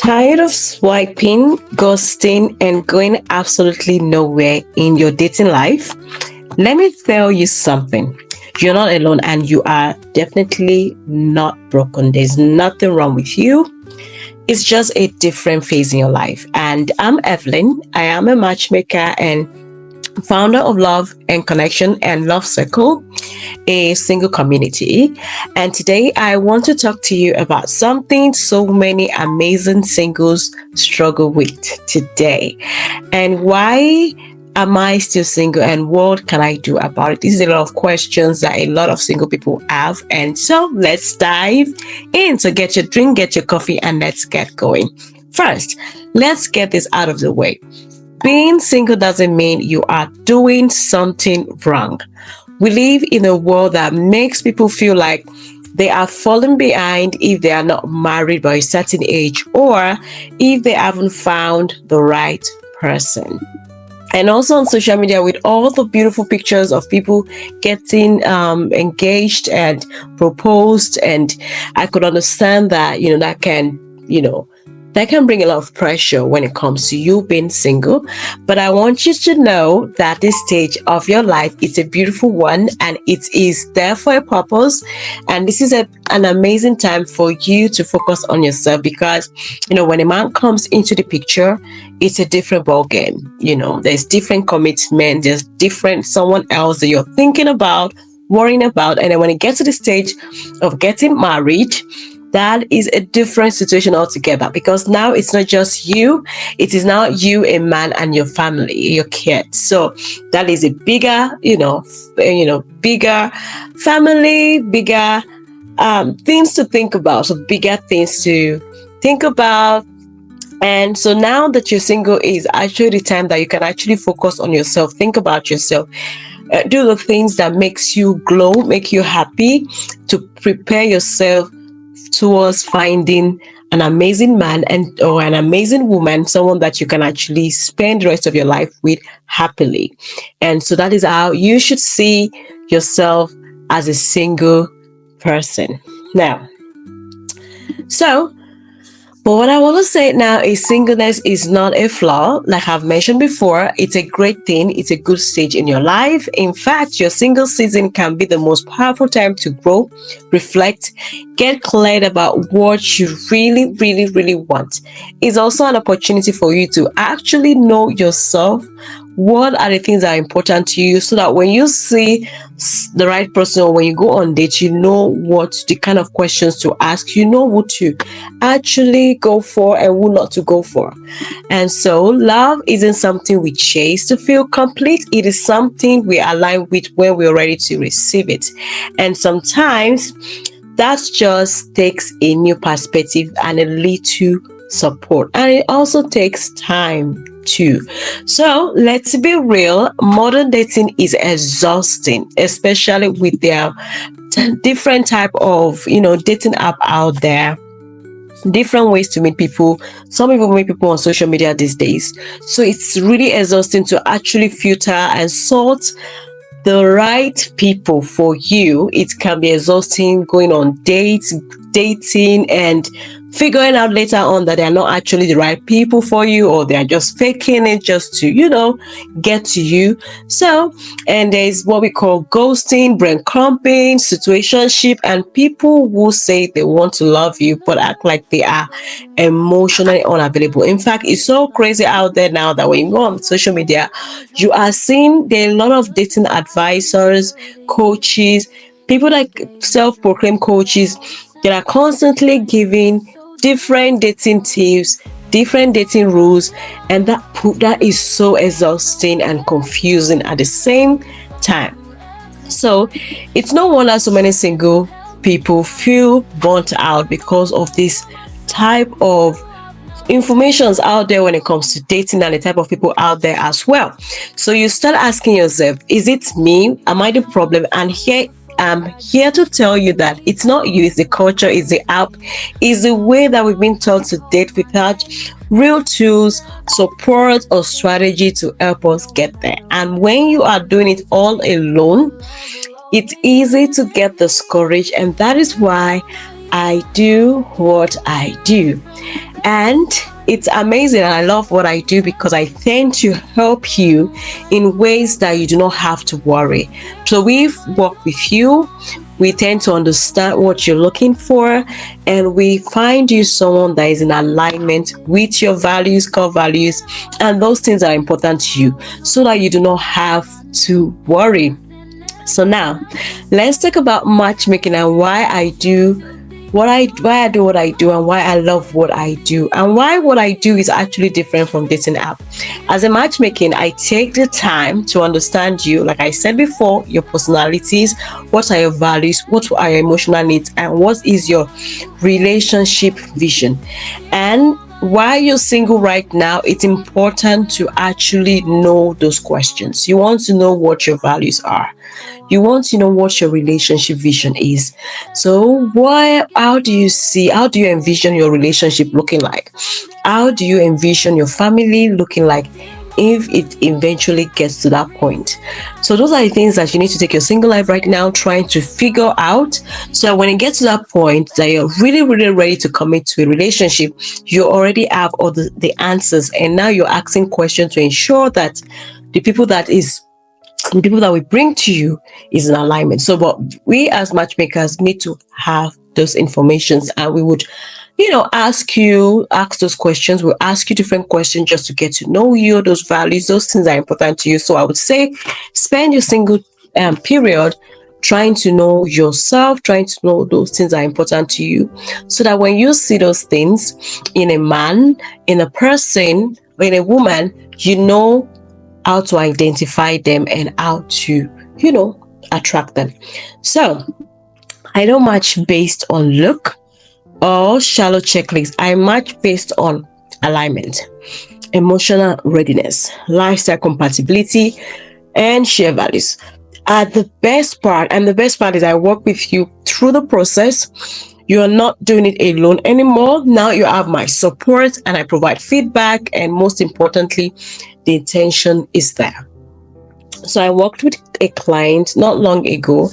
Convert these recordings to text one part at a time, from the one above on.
Tired of swiping, ghosting, and going absolutely nowhere in your dating life? Let me tell you something. You're not alone and you are definitely not broken. There's nothing wrong with you. It's just a different phase in your life. And I'm Evelyn. I am a matchmaker and founder of Love and Connection and Love Circle, a single community. And today I want to talk to you about something so many amazing singles struggle with today. And why am I still single and what can I do about it? This is a lot of questions that a lot of single people have. And so let's dive in. So get your drink, get your coffee, and let's get going. First, let's get this out of the way. Being single doesn't mean you are doing something wrong. We live in a world that makes people feel like they are falling behind if they are not married by a certain age or if they haven't found the right person. And also on social media with all the beautiful pictures of people getting engaged and proposed. And I could understand that, that can bring a lot of pressure when it comes to you being single. But I want you to know that this stage of your life is a beautiful one and it is there for a purpose. And this is an amazing time for you to focus on yourself because, when a man comes into the picture, it's a different ball game. There's different commitment, there's different someone else that you're thinking about, worrying about. And then when it gets to the stage of getting married, that is a different situation altogether because now it's not just you, it is now you, a man, and your family, your kids. So that is a bigger, bigger family, bigger things to think about. So bigger things to think about. And so now that you're single is actually the time that you can actually focus on yourself, think about yourself. Do the things that makes you glow, make you happy, to prepare yourself towards finding an amazing man or an amazing woman, someone that you can actually spend the rest of your life with happily. And so that is how you should see yourself as a single person. Now, but what I want to say now is singleness is not a flaw. Like I've mentioned before, it's a great thing. It's a good stage in your life. In fact, your single season can be the most powerful time to grow, reflect, get clear about what you really, really, really want. It's also an opportunity for you to actually know yourself. What are the things that are important to you so that when you see the right person or when you go on dates, you know what the kind of questions to ask, you know what to actually go for and what not to go for. And so love isn't something we chase to feel complete. It is something we align with when we're ready to receive it. And sometimes that just takes a new perspective and a little support. And it also takes time too. So let's be real, modern dating is exhausting, especially with their different type of dating app out there, different ways to meet people. Some people meet people on social media these days, so it's really exhausting to actually filter and sort the right people for you. It can be exhausting going on dating and figuring out later on that they're not actually the right people for you, or they're just faking it just to, get to you. So, and there's what we call ghosting, breadcrumbing, situationship, and people who say they want to love you but act like they are emotionally unavailable. In fact, it's so crazy out there now that when you go on social media, you are seeing there are a lot of dating advisors, coaches, people like self-proclaimed coaches that are constantly giving different dating tips, different dating rules, and that is so exhausting and confusing at the same time. So it's no wonder so many single people feel burnt out because of this type of informations out there when it comes to dating and the type of people out there as well. So you start asking yourself, is it me? Am I the problem? And I'm here to tell you that it's not you, it's the culture, it's the app, it's the way that we've been taught to date without real tools, support, or strategy to help us get there. And when you are doing it all alone, it's easy to get discouraged, and that is why I do what I do. And it's amazing, and I love what I do because I tend to help you in ways that you do not have to worry. So we've worked with you, we tend to understand what you're looking for, and we find you someone that is in alignment with your values, core values, and those things are important to you, so that you do not have to worry. So now, let's talk about matchmaking and why I do what I do, and why I love what I do, and why what I do is actually different from dating app. As a matchmaking, I take the time to understand you, like I said before, your personalities, what are your values, what are your emotional needs, and what is your relationship vision. And while you're single right now, it's important to actually know those questions. You want to know what your values are. You want to know what your relationship vision is. So how do you see, how do you envision your relationship looking like? How do you envision your family looking like if it eventually gets to that point? So those are the things that you need to take your single life right now trying to figure out, so that when it gets to that point that you're really, really ready to commit to a relationship, you already have all the answers, and now you're asking questions to ensure that the people that is the people that we bring to you is in alignment. So, but we as matchmakers need to have those informations, and we would, ask those questions. We'll ask you different questions just to get to know you, those values, those things are important to you. So, I would say, spend your single period trying to know yourself, trying to know those things are important to you, so that when you see those things in a man, in a person, in a woman, you know how to identify them and how to, attract them. So I don't match based on look or shallow checklist. I match based on alignment, emotional readiness, lifestyle compatibility, and share values. And the best part is I work with you through the process. You are not doing it alone anymore. Now you have my support, and I provide feedback, and most importantly, the intention is there. So I worked with a client not long ago,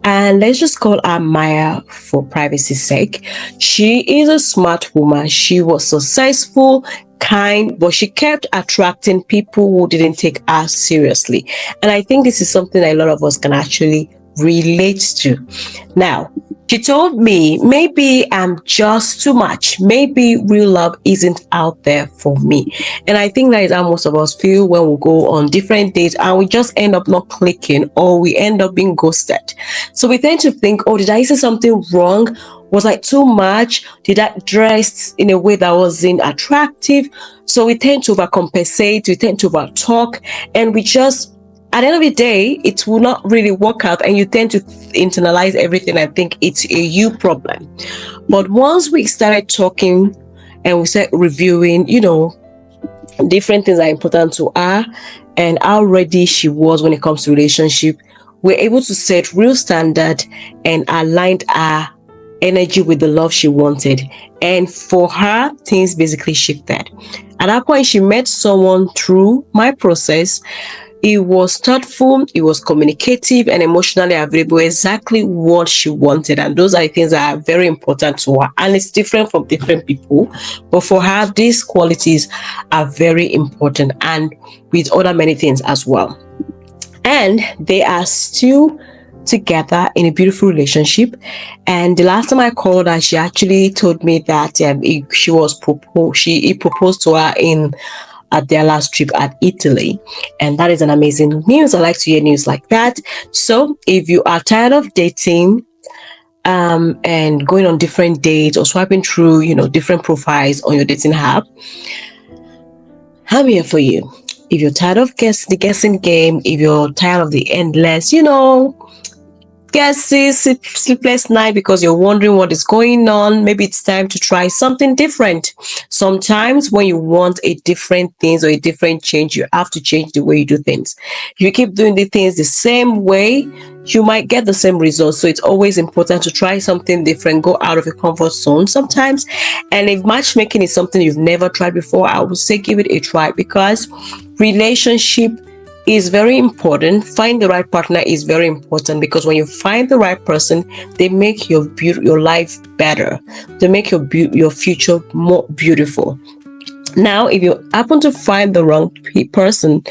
and let's just call her Maya for privacy's sake. She is a smart woman. She was successful, kind, but she kept attracting people who didn't take her seriously. And I think this is something that a lot of us can actually relate to. Now, she told me, maybe I'm just too much. Maybe real love isn't out there for me. And I think that is how most of us feel when we go on different dates and we just end up not clicking, or we end up being ghosted. So we tend to think, oh, did I say something wrong? Was I too much? Did I dress in a way that wasn't attractive? So we tend to overcompensate, we tend to overtalk, and we just, at the end of the day, it will not really work out, and you tend to internalize everything and think it's a you problem. But once we started talking and we started reviewing, different things are important to her and how ready she was when it comes to relationship, we're able to set real standard and aligned her energy with the love she wanted. And for her, things basically shifted. At that point, she met someone through my process. He was thoughtful, he was communicative, and emotionally available, exactly what she wanted. And those are the things that are very important to her. And it's different from different people. But for her, these qualities are very important, and with other many things as well. And they are still together in a beautiful relationship. And the last time I called her, she actually told me that he proposed to her in at their last trip at Italy. And that is an amazing news. I like to hear news like that. So if you are tired of dating and going on different dates or swiping through, different profiles on your dating app, I'm here for you. If you're tired of the guessing game, if you're tired of the endless, guesses, sleepless night because you're wondering what is going on, maybe it's time to try something different. Sometimes when you want a different things or a different change, you have to change the way you do things. If you keep doing the things the same way, you might get the same results. So it's always important to try something different, go out of your comfort zone sometimes. And if matchmaking is something you've never tried before, I would say give it a try, because relationship is very important. Find the right partner is very important, because when you find the right person, they make your life better. They make your future more beautiful. Now, if you happen to find the wrong person,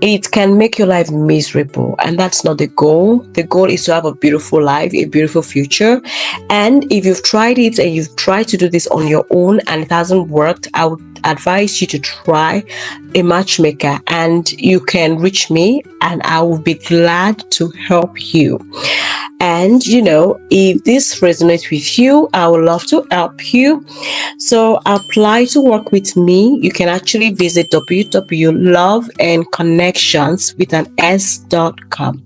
it can make your life miserable, and that's not the goal. The goal is to have a beautiful life, a beautiful future. And if you've tried it and you've tried to do this on your own and it hasn't worked, I would advise you to try a matchmaker, and you can reach me and I will be glad to help you. And if this resonates with you, I would love to help you. So apply to work with me. You can actually visit www.loveandconnections.com,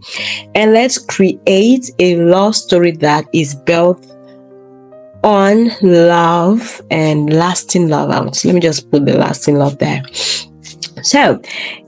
and let's create a love story that is built on love and lasting love. Let me just put the lasting love there. So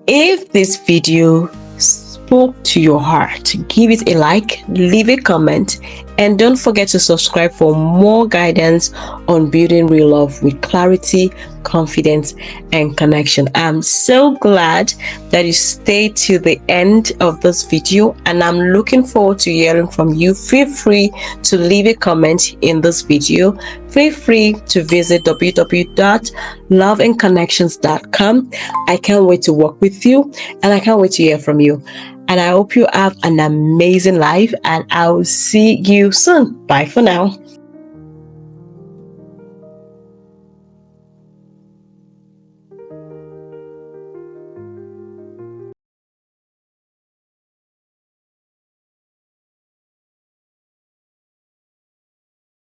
if this video spoke to your heart, give it a like, leave a comment, and don't forget to subscribe for more guidance on building real love with clarity, confidence, and connection. I'm so glad that you stayed to the end of this video, and I'm looking forward to hearing from you. Feel free to leave a comment in this video. Feel free to visit www.loveandconnections.com. I can't wait to work with you, and I can't wait to hear from you. And I hope you have an amazing life, and I'll see you soon. Bye for now.